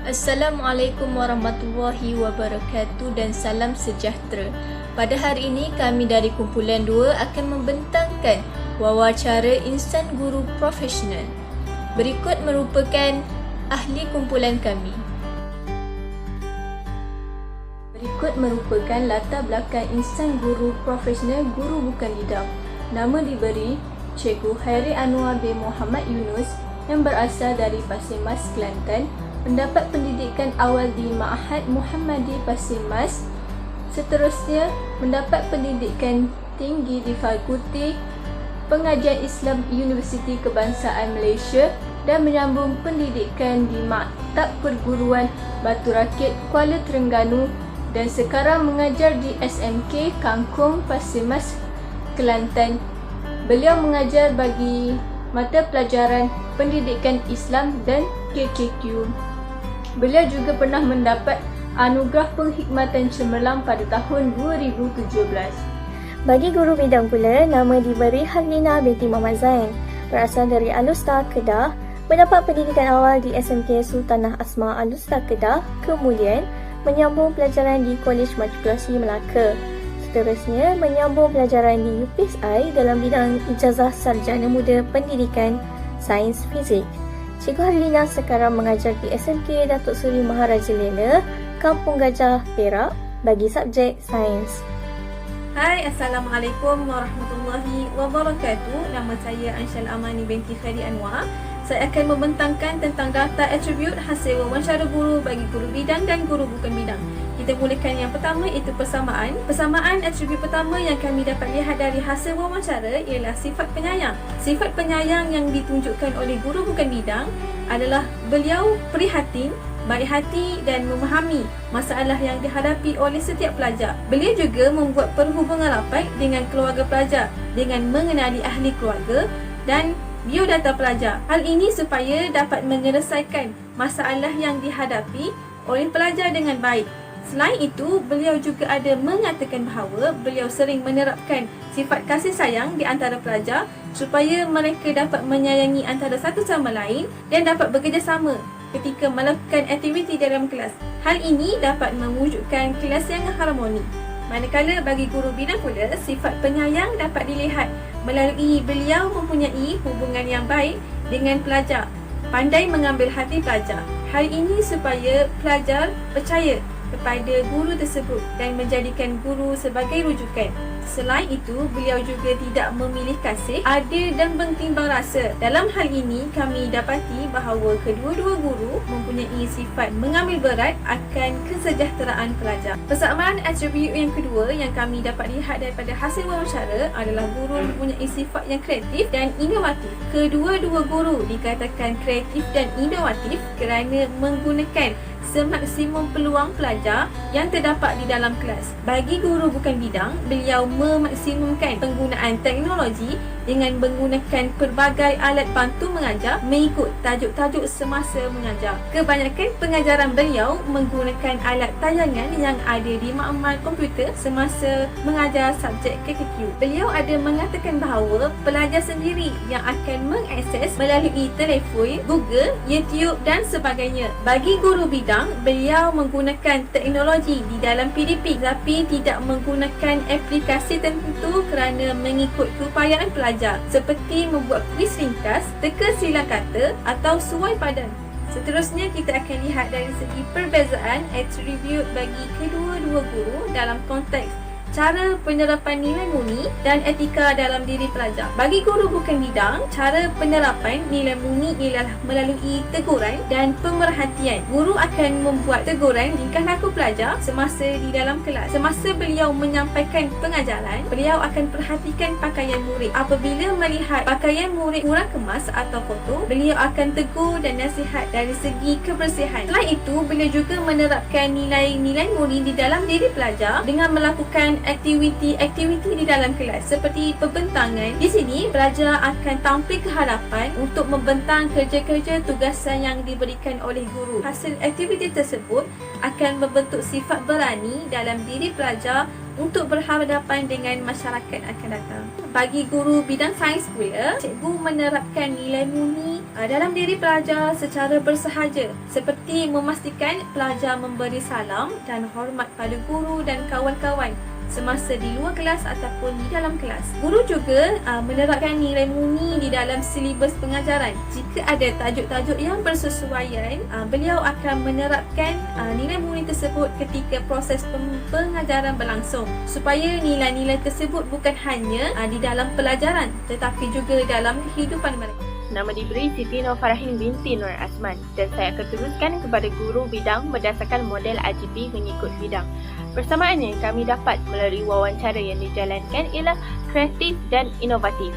Assalamualaikum warahmatullahi wabarakatuh dan salam sejahtera. Pada hari ini kami dari kumpulan 2 akan membentangkan wawancara insan guru profesional. Berikut merupakan ahli kumpulan kami. Berikut merupakan latar belakang insan guru profesional Guru Bukan Lidah. Nama diberi Cikgu Hairi Anwar bin Muhammad Yunus yang berasal dari Pasir Mas, Kelantan. Mendapat pendidikan awal di Ma'had Muhammadi Pasir Mas. Seterusnya mendapat pendidikan tinggi di Fakulti Pengajian Islam Universiti Kebangsaan Malaysia dan menyambung pendidikan di Maktab Perguruan Batu Rakit Kuala Terengganu dan sekarang mengajar di SMK Kangkung Pasir Mas, Kelantan. Beliau mengajar bagi mata pelajaran Pendidikan Islam dan KKQ. Beliau juga pernah mendapat anugerah penghikmatan cemerlang pada tahun 2017. Bagi guru bidang pula, nama diberi Harlina binti Muhammad Zain, berasal dari Alustar, Kedah, mendapat pendidikan awal di SMK Sultanah Asma Alustar, Kedah, kemudian menyambung pelajaran di Kolej Matrikulasi Melaka. Seterusnya menyambung pelajaran di UPSI dalam bidang ijazah sarjana muda pendidikan Sains Fizik. Cikgu Harlina sekarang mengajar di SMK Datuk Seri Maharaja Lela, Kampung Gajah, Perak bagi subjek Sains. Hai, Assalamualaikum warahmatullahi wabarakatuh. Nama saya Ansyal Amani binti Khairi Anwar. Saya akan membentangkan tentang daftar atribut hasil wawancara guru bagi guru bidang dan guru bukan bidang. Kita mulakan yang pertama, iaitu persamaan. Persamaan atribut pertama yang kami dapat lihat dari hasil wawancara ialah sifat penyayang. Sifat penyayang yang ditunjukkan oleh guru bukan bidang adalah beliau prihatin, baik hati dan memahami masalah yang dihadapi oleh setiap pelajar. Beliau juga membuat perhubungan rapat dengan keluarga pelajar dengan mengenali ahli keluarga dan biodata pelajar. Hal ini supaya dapat menyelesaikan masalah yang dihadapi oleh pelajar dengan baik. Selain itu, beliau juga ada mengatakan bahawa beliau sering menerapkan sifat kasih sayang di antara pelajar supaya mereka dapat menyayangi antara satu sama lain dan dapat bekerjasama ketika melakukan aktiviti dalam kelas. Hal ini dapat mewujudkan kelas yang harmoni. Manakala bagi guru bidang pula, sifat penyayang dapat dilihat melalui beliau mempunyai hubungan yang baik dengan pelajar, pandai mengambil hati pelajar. Hal ini supaya pelajar percaya kepada guru tersebut dan menjadikan guru sebagai rujukan. Selain itu, beliau juga tidak memilih kasih, adil dan bertimbang rasa. Dalam hal ini, kami dapati bahawa kedua-dua guru mempunyai sifat mengambil berat akan kesejahteraan pelajar. Persamaan atribut yang kedua yang kami dapat lihat daripada hasil wawancara adalah guru mempunyai sifat yang kreatif dan inovatif. Kedua-dua guru dikatakan kreatif dan inovatif kerana menggunakan semaksimum peluang pelajar yang terdapat di dalam kelas. Bagi guru bukan bidang, beliau memaksimumkan penggunaan teknologi dengan menggunakan pelbagai alat bantu mengajar mengikut tajuk-tajuk semasa mengajar. Kebanyakan pengajaran beliau menggunakan alat tayangan yang ada di makmal komputer semasa mengajar subjek KKQ. Beliau ada mengatakan bahawa pelajar sendiri yang akan mengakses melalui telefon, Google, YouTube dan sebagainya. Bagi guru bidang, beliau menggunakan teknologi di dalam PDP tapi tidak menggunakan aplikasi tertentu kerana mengikut keupayaan pelajar seperti membuat kuis ringkas, teka silang kata atau suai padan. Seterusnya kita akan lihat dari segi perbezaan atribut bagi kedua-dua guru dalam konteks cara penerapan nilai murni dan etika dalam diri pelajar. Bagi guru bukan bidang, cara penerapan nilai murni ialah melalui teguran dan pemerhatian. Guru akan membuat teguran tingkah laku pelajar semasa di dalam kelas. Semasa beliau menyampaikan pengajaran, beliau akan perhatikan pakaian murid. Apabila melihat pakaian murid kurang kemas atau kotor, beliau akan tegur dan nasihat dari segi kebersihan. Selain itu, beliau juga menerapkan nilai-nilai murni di dalam diri pelajar dengan melakukan aktiviti-aktiviti di dalam kelas seperti pembentangan. Di sini, pelajar akan tampil ke hadapan untuk membentang kerja-kerja tugasan yang diberikan oleh guru. Hasil aktiviti tersebut akan membentuk sifat berani dalam diri pelajar untuk berhadapan dengan masyarakat akan datang. Bagi guru bidang sains pula, cikgu menerapkan nilai murni dalam diri pelajar secara bersahaja, seperti memastikan pelajar memberi salam dan hormat pada guru dan kawan-kawan semasa di luar kelas ataupun di dalam kelas. Guru juga menerapkan nilai murni di dalam silibus pengajaran. Jika ada tajuk-tajuk yang bersesuaian, beliau akan menerapkan nilai murni tersebut ketika proses pengajaran berlangsung, supaya nilai-nilai tersebut bukan hanya di dalam pelajaran tetapi juga dalam kehidupan mereka. Nama diberi Siti Nurfarahin binti Nur Azman dan saya akan teruskan kepada guru bidang berdasarkan model IGP mengikut bidang. Persamaannya kami dapat melalui wawancara yang dijalankan ialah kreatif dan inovatif.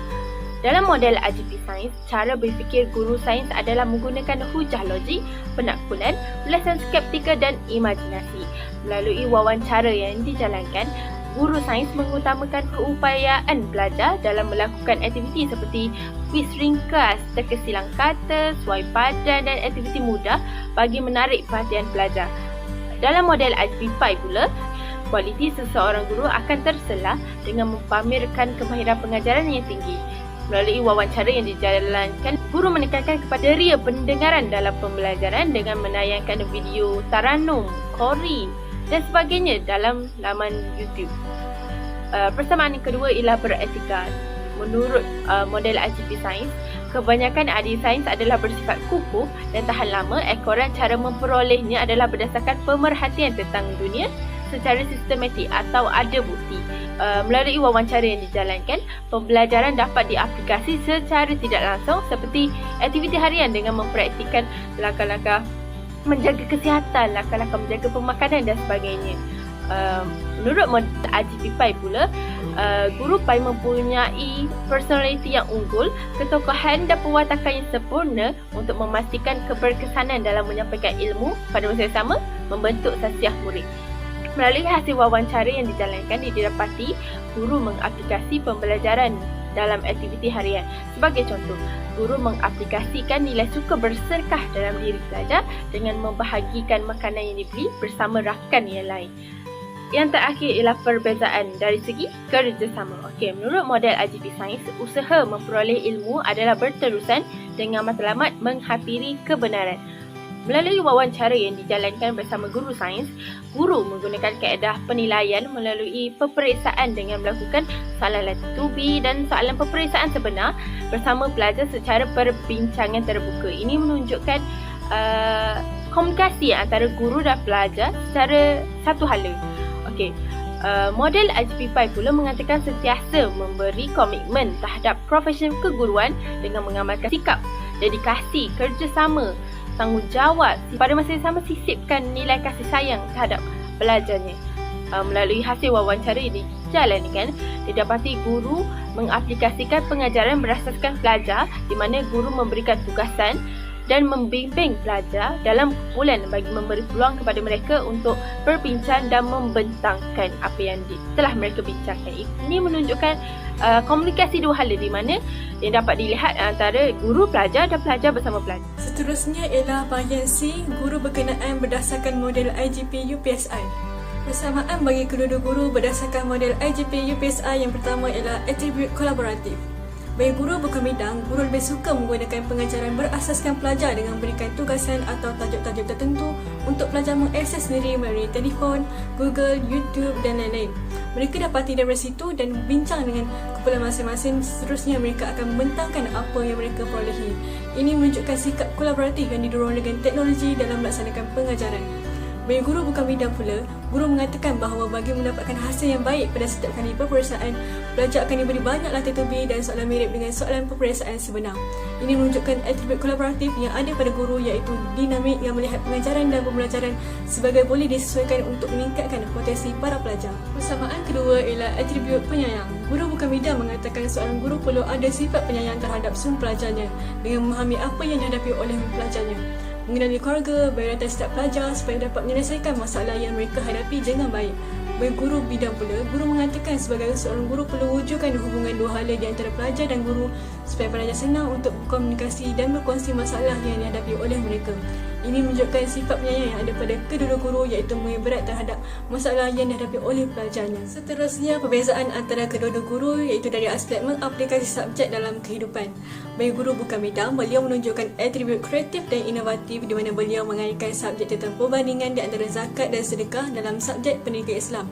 Dalam model IGP Sains, cara berfikir guru sains adalah menggunakan hujah logik, penakbulan, ulasan skeptikal dan imajinasi. Melalui wawancara yang dijalankan, guru sains mengutamakan keupayaan pelajar dalam melakukan aktiviti seperti kuis ringkas, teka silang kata, suai padan dan aktiviti mudah bagi menarik perhatian pelajar. Dalam model IGP5 pula, kualiti seseorang guru akan terselah dengan mempamerkan kemahiran pengajaran yang tinggi. Melalui wawancara yang dijalankan, guru menekankan kepada ria pendengaran dalam pembelajaran dengan menayangkan video taranum, kori dan sebagainya dalam laman YouTube. Persamaan yang kedua ialah beretika. Menurut model IGP Sains, kebanyakan ahli sains adalah bersifat kukuh dan tahan lama. Ekoran cara memperolehnya adalah berdasarkan pemerhatian tentang dunia secara sistematik atau ada bukti. Melalui wawancara yang dijalankan, pembelajaran dapat diaplikasi secara tidak langsung seperti aktiviti harian dengan mempraktikkan langkah-langkah menjaga kesihatan, langkah-langkah menjaga pemakanan dan sebagainya. Menurut model IGP5 pula, guru perlu mempunyai personaliti yang unggul, ketokohan dan pewatakan yang sempurna untuk memastikan keberkesanan dalam menyampaikan ilmu pada masa yang sama, membentuk sasiah murid. Melalui hasil wawancara yang dijalankan, didapati guru mengaplikasi pembelajaran dalam aktiviti harian. Sebagai contoh, guru mengaplikasikan nilai suka berserkah dalam diri pelajar dengan membahagikan makanan yang dibeli bersama rakan yang lain. Yang terakhir ialah perbezaan dari segi kerjasama. Menurut model IGP Sains, usaha memperoleh ilmu adalah berterusan dengan matlamat menghampiri kebenaran. Melalui wawancara yang dijalankan bersama guru sains, guru menggunakan kaedah penilaian melalui peperiksaan dengan melakukan soalan latitubi dan soalan peperiksaan sebenar bersama pelajar secara perbincangan terbuka. Ini menunjukkan komunikasi antara guru dan pelajar secara satu hala. Model IGP5 pula mengatakan sentiasa memberi komitmen terhadap profesion keguruan dengan mengamalkan sikap, dedikasi, kerjasama, tanggungjawab, pada masa yang sama sisipkan nilai kasih sayang terhadap pelajarnya. Melalui hasil wawancara yang dijalankan, didapati guru mengaplikasikan pengajaran berasaskan pelajar di mana guru memberikan tugasan dan membimbing pelajar dalam kumpulan bagi memberi peluang kepada mereka untuk berbincang dan membentangkan apa yang telah mereka bincangkan. Ini menunjukkan komunikasi dua hala di mana yang dapat dilihat antara guru pelajar dan pelajar bersama pelajar. Seterusnya ialah bahagian C, guru berkenaan berdasarkan model IGP UPSI. Persamaan bagi kedua-dua guru berdasarkan model IGP UPSI yang pertama ialah atribut kolaboratif. Bagi guru bukan bidang, guru lebih suka menggunakan pengajaran berasaskan pelajar dengan berikan tugasan atau tajuk-tajuk tertentu untuk pelajar mengakses sendiri melalui telefon, Google, YouTube dan lain-lain. Mereka dapati dari situ dan bincang dengan kepala masing-masing. Seterusnya mereka akan membentangkan apa yang mereka perolehi. Ini menunjukkan sikap kolaboratif yang didorong dengan teknologi dalam melaksanakan pengajaran. Bagi guru bukan bidang pula, guru mengatakan bahawa bagi mendapatkan hasil yang baik pada setiap kali peperiksaan, pelajar akan diberi banyak latitubi dan soalan mirip dengan soalan peperiksaan sebenar. Ini menunjukkan atribut kolaboratif yang ada pada guru iaitu dinamik yang melihat pengajaran dan pembelajaran sebagai boleh disesuaikan untuk meningkatkan potensi para pelajar. Persamaan kedua ialah atribut penyayang. Guru bukan bidang mengatakan seorang guru perlu ada sifat penyayang terhadap semua pelajarnya dengan memahami apa yang dihadapi oleh pelajarnya, mengenali keluarga, bayaratan setiap pelajar supaya dapat menyelesaikan masalah yang mereka hadapi dengan baik. Bagi guru bidang pula, guru mengatakan sebagai seorang guru perlu wujudkan hubungan dua hala di antara pelajar dan guru supaya pelajar senang untuk berkomunikasi dan berkongsi masalah yang dihadapi oleh mereka. Ini menunjukkan sifat penyayang yang ada pada kedua-dua guru, iaitu mengambil berat terhadap masalah yang dihadapi oleh pelajarnya. Seterusnya, perbezaan antara kedua-dua guru iaitu dari aspek mengaplikasi subjek dalam kehidupan. Bagi guru bukan bidang, beliau menunjukkan atribut kreatif dan inovatif di mana beliau mengaitkan subjek tentang perbandingan di antara zakat dan sedekah dalam subjek pendidikan Islam.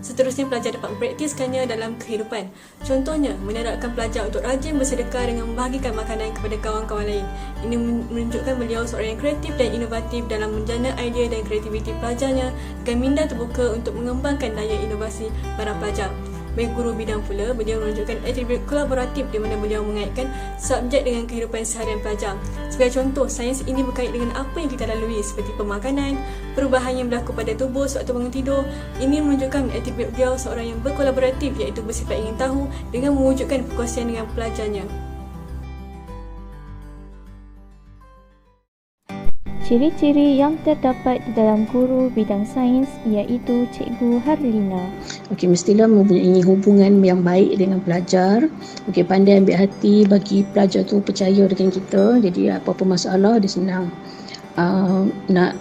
Seterusnya, pelajar dapat mempraktiskannya dalam kehidupan. Contohnya, menerapkan pelajar untuk rajin bersedekah dengan membahagikan makanan kepada kawan-kawan lain. Ini menunjukkan beliau seorang yang kreatif dan inovatif dalam menjana idea dan kreativiti pelajarnya dengan minda terbuka untuk mengembangkan daya inovasi para pelajar. Bagi guru bidang pula, beliau menunjukkan atribut kolaboratif di mana beliau mengaitkan subjek dengan kehidupan seharian pelajar. Sebagai contoh, sains ini berkait dengan apa yang kita lalui seperti pemakanan, perubahan yang berlaku pada tubuh sewaktu bangun tidur. Ini menunjukkan atribut beliau seorang yang berkolaboratif iaitu bersifat ingin tahu dengan mewujudkan perkongsian dengan pelajarnya. Ciri-ciri yang terdapat di dalam guru bidang sains iaitu Cikgu Harlina. Okey, mestilah mempunyai hubungan yang baik dengan pelajar. Okey, pandai ambil hati bagi pelajar tu percaya dengan kita. Jadi apa-apa masalah dia senang nak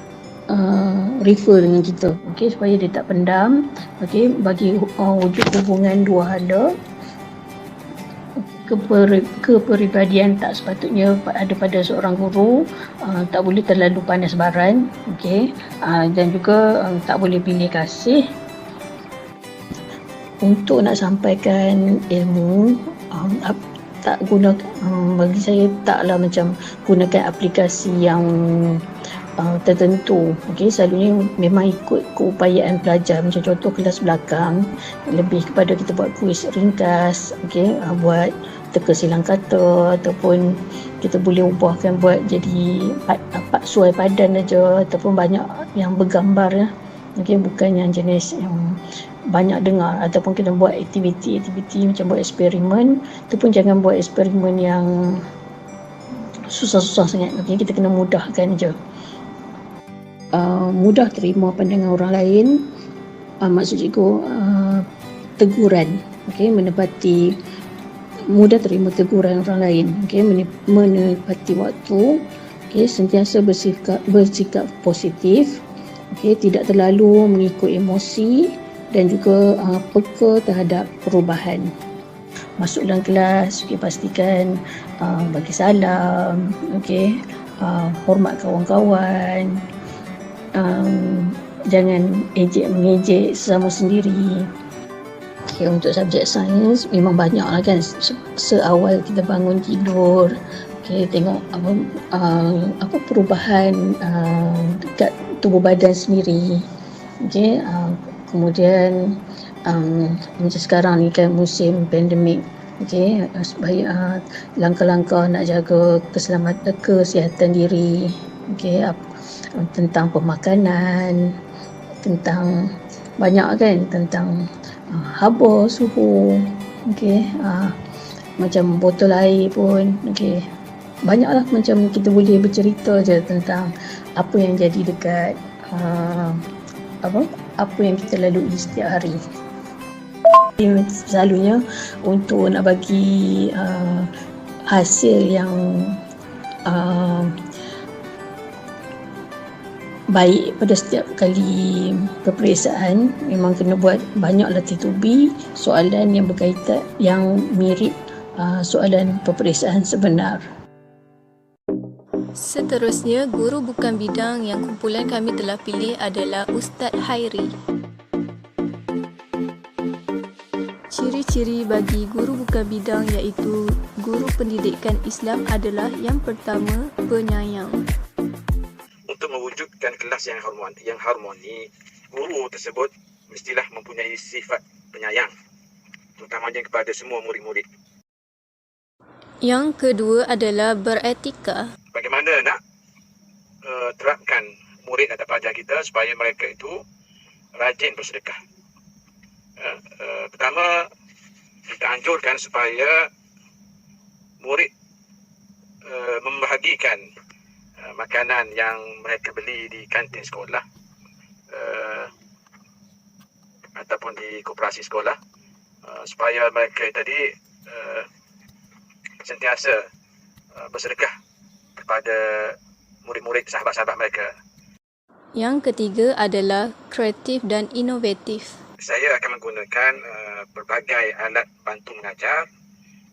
refer dengan kita. Okey, supaya dia tak pendam. Okey, bagi wujud hubungan dua hala. Kepribadian tak sepatutnya ada pada seorang guru, tak boleh terlalu panas baran, okey, dan juga tak boleh pilih kasih. Untuk nak sampaikan ilmu, tak guna, bagi saya taklah macam gunakan aplikasi yang tertentu. Okey, selalunya memang ikut keupayaan pelajar. Macam contoh kelas belakang, lebih kepada kita buat kuis ringkas, okey, buat teka silang kata, ataupun kita boleh ubahkan buat jadi suai padan aja, ataupun banyak yang bergambar ya. Okey, bukan yang jenis yang banyak dengar, ataupun kita buat aktiviti macam buat eksperimen. Tu pun jangan buat eksperimen yang susah-susah sangat. Okey, kita kena mudahkan je. Mudah terima pandangan orang lain, maksud cikgu teguran, okey, mudah terima teguran orang lain, okey, menepati waktu, okey, sentiasa bersikap positif, okey, tidak terlalu mengikut emosi dan juga peka terhadap perubahan. Masuk dalam kelas, okey, pastikan bagi salam, okey, hormat kawan-kawan, jangan mengejek sesama sendiri. Okay, untuk subjek sains memang banyak lah kan, seawal kita bangun tidur, okay, tengok apa perubahan dekat tubuh badan sendiri, okay, kemudian macam sekarang ni kan musim pandemik, okay, supaya langkah-langkah nak jaga kesihatan diri, okay, tentang pemakanan, tentang banyak kan, tentang haba, suhu, okey, macam botol air pun, okey, banyaklah macam kita boleh bercerita je tentang apa yang jadi dekat apa yang kita lalui setiap hari. Selalunya untuk nak bagi hasil yang baik pada setiap kali peperiksaan, memang kena buat banyak latih tubi, soalan yang berkaitan, yang mirip soalan peperiksaan sebenar. Seterusnya, guru bukan bidang yang kumpulan kami telah pilih adalah Ustaz Hairi. Ciri-ciri bagi guru bukan bidang iaitu guru pendidikan Islam adalah yang pertama, penyayang. Untuk mewujudkan kelas yang harmoni, guru tersebut mestilah mempunyai sifat penyayang, terutamanya kepada semua murid-murid. Yang kedua adalah beretika. Bagaimana nak terapkan murid atau pelajar kita supaya mereka itu rajin bersedekah? Pertama, kita anjurkan supaya murid membahagikan makanan yang mereka beli di kantin sekolah ataupun di koperasi sekolah, supaya mereka tadi sentiasa bersedekah kepada murid-murid sahabat-sahabat mereka. Yang ketiga adalah kreatif dan inovatif. Saya akan menggunakan berbagai alat bantu mengajar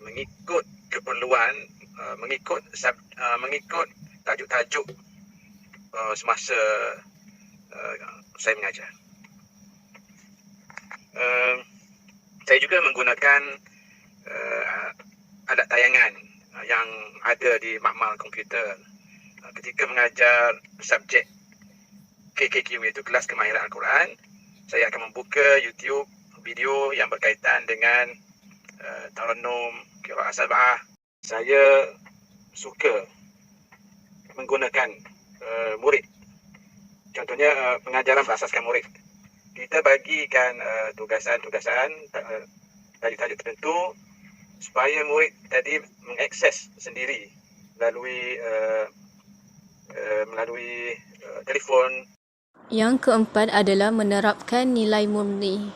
mengikut keperluan, mengikut tajuk-tajuk semasa saya mengajar. Saya juga menggunakan alat tayangan yang ada di makmal komputer ketika mengajar subjek KKQ, iaitu kelas kemahiran Al-Quran. Saya akan membuka YouTube video yang berkaitan dengan Tarannum, Qiraat Sab'ah. Saya suka menggunakan murid. Contohnya pengajaran berasaskan murid. Kita bagikan tugasan-tugasan, tajuk-tajuk tertentu supaya murid tadi mengakses sendiri melalui telefon. Yang keempat adalah menerapkan nilai murni.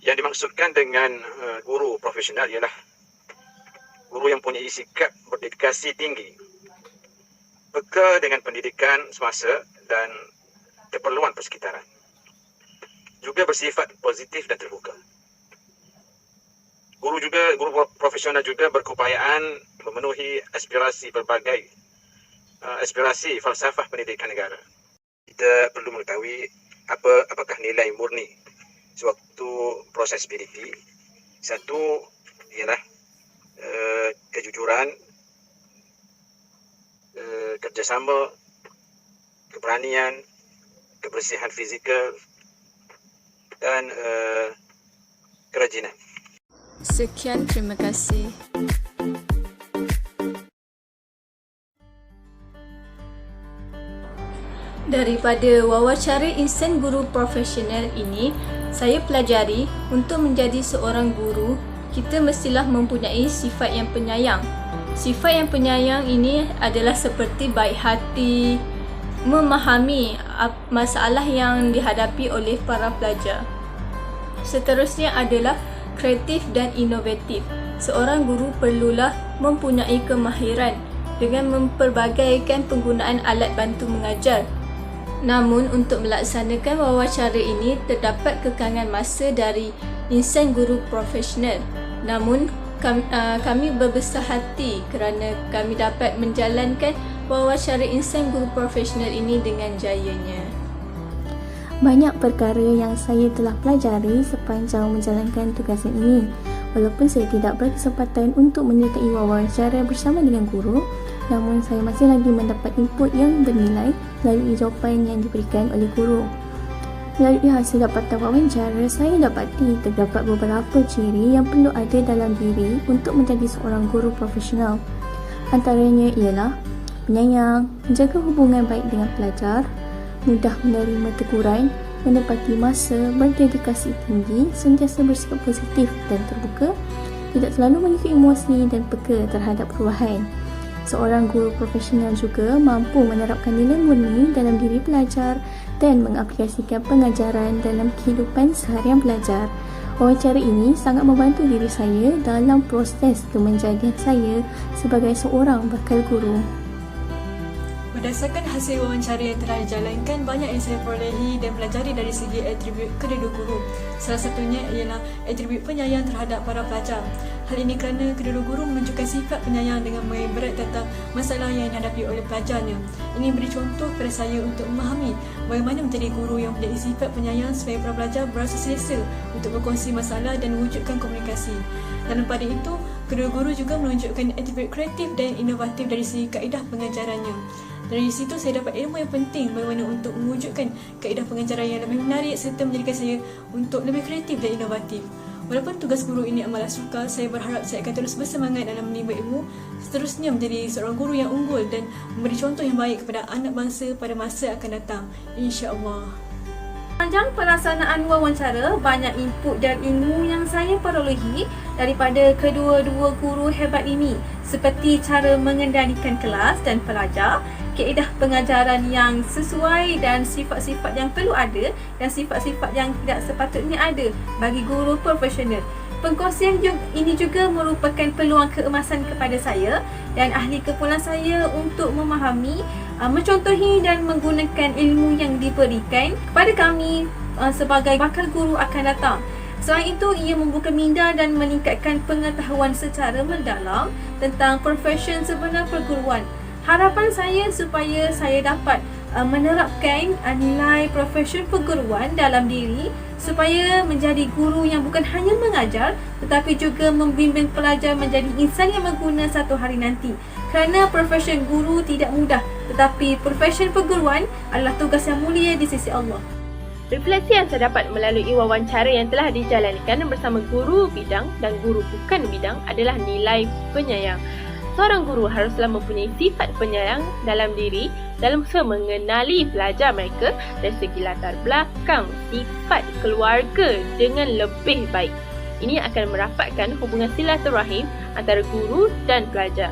Yang dimaksudkan dengan guru profesional ialah guru yang mempunyai sikap berdedikasi tinggi, peka dengan pendidikan semasa dan keperluan persekitaran. Juga bersifat positif dan terbuka. Guru profesional juga berkeupayaan memenuhi aspirasi falsafah pendidikan negara. Kita perlu mengetahui apakah nilai murni sewaktu proses PDP. Satu ialah kejujuran, kerjasama, keberanian, kebersihan fizikal dan kerajinan. Sekian, terima kasih. Daripada wawancara instan guru profesional ini, saya pelajari untuk menjadi seorang guru, kita mestilah mempunyai sifat yang penyayang. Sifat yang penyayang ini adalah seperti baik hati, memahami masalah yang dihadapi oleh para pelajar. Seterusnya adalah kreatif dan inovatif. Seorang guru perlulah mempunyai kemahiran dengan memperbagaikan penggunaan alat bantu mengajar. Namun untuk melaksanakan wawancara ini terdapat kekangan masa dari insan guru profesional. Namun kami berbesar hati kerana kami dapat menjalankan wawancara insan guru profesional ini dengan jayanya. Banyak perkara yang saya telah pelajari sepanjang menjalankan tugasan ini. Walaupun saya tidak berkesempatan untuk menyertai wawancara bersama dengan guru, namun saya masih lagi mendapat input yang bernilai melalui jawapan yang diberikan oleh guru. Melalui hasil dapatan wawancara, saya dapati terdapat beberapa ciri yang perlu ada dalam diri untuk menjadi seorang guru profesional. Antaranya ialah penyayang, menjaga hubungan baik dengan pelajar, mudah menerima teguran, menepati masa, berdedikasi tinggi, sentiasa bersikap positif dan terbuka, tidak selalu memiliki emosi dan peka terhadap perubahan. Seorang guru profesional juga mampu menerapkan nilai murni dalam diri pelajar dan mengaplikasikan pengajaran dalam kehidupan seharian pelajar. Wawancara ini sangat membantu diri saya dalam proses kemenjadian saya sebagai seorang bakal guru. Berdasarkan hasil wawancara yang telah dijalankan, banyak yang saya perolehi dan pelajari dari segi atribut kedua guru. Salah satunya ialah atribut penyayang terhadap para pelajar. Hal ini kerana kedua guru menunjukkan sifat penyayang dengan berat tentang masalah yang dihadapi oleh pelajarnya. Ini beri contoh kepada saya untuk memahami bagaimana menjadi guru yang mempunyai sifat penyayang supaya para pelajar berasa selesa untuk berkongsi masalah dan mewujudkan komunikasi. Dan pada itu, kedua guru juga menunjukkan atribut kreatif dan inovatif dari segi kaedah pengajarannya. Dari situ saya dapat ilmu yang penting bagaimana untuk mewujudkan kaedah pengajaran yang lebih menarik serta menjadikan saya untuk lebih kreatif dan inovatif. Walaupun tugas guru ini amatlah sukar, saya berharap saya akan terus bersemangat dalam menimba ilmu, seterusnya menjadi seorang guru yang unggul dan memberi contoh yang baik kepada anak bangsa pada masa akan datang, insya-Allah. Sepanjang pelaksanaan wawancara, banyak input dan ilmu yang saya perolehi daripada kedua-dua guru hebat ini, seperti cara mengendalikan kelas dan pelajar, kaedah pengajaran yang sesuai dan sifat-sifat yang perlu ada dan sifat-sifat yang tidak sepatutnya ada bagi guru profesional. Pengkongsian ini juga merupakan peluang keemasan kepada saya dan ahli kumpulan saya untuk memahami, mencontohi dan menggunakan ilmu yang diberikan kepada kami sebagai bakal guru akan datang. Selain itu, ia membuka minda dan meningkatkan pengetahuan secara mendalam tentang profesion sebenar perguruan. Harapan saya supaya saya dapat menerapkan nilai profesion perguruan dalam diri supaya menjadi guru yang bukan hanya mengajar tetapi juga membimbing pelajar menjadi insan yang berguna satu hari nanti. Kerana profesion guru tidak mudah, tetapi profesion perguruan adalah tugas yang mulia di sisi Allah. Refleksi yang saya dapat melalui wawancara yang telah dijalankan bersama guru bidang dan guru bukan bidang adalah nilai penyayang. Seorang guru haruslah mempunyai sifat penyayang dalam diri dalam usaha mengenali pelajar mereka dari segi latar belakang, sifat keluarga dengan lebih baik. Ini akan merapatkan hubungan silaturahim antara guru dan pelajar.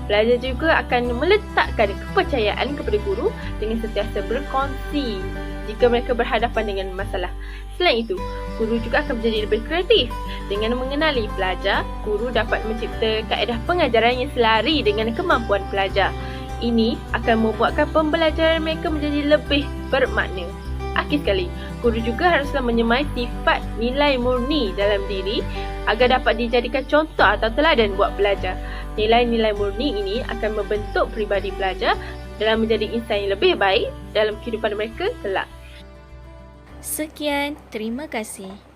Pelajar juga akan meletakkan kepercayaan kepada guru dengan sentiasa berkongsi jika mereka berhadapan dengan masalah. Selain itu, guru juga akan menjadi lebih kreatif. Dengan mengenali pelajar, guru dapat mencipta kaedah pengajaran yang selari dengan kemampuan pelajar. Ini akan membuatkan pembelajaran mereka menjadi lebih bermakna. Akhir sekali, guru juga haruslah menyemai sifat nilai murni dalam diri agar dapat dijadikan contoh atau teladan buat pelajar. Nilai-nilai murni ini akan membentuk peribadi pelajar dalam menjadi insan yang lebih baik dalam kehidupan mereka kelak. Sekian, terima kasih.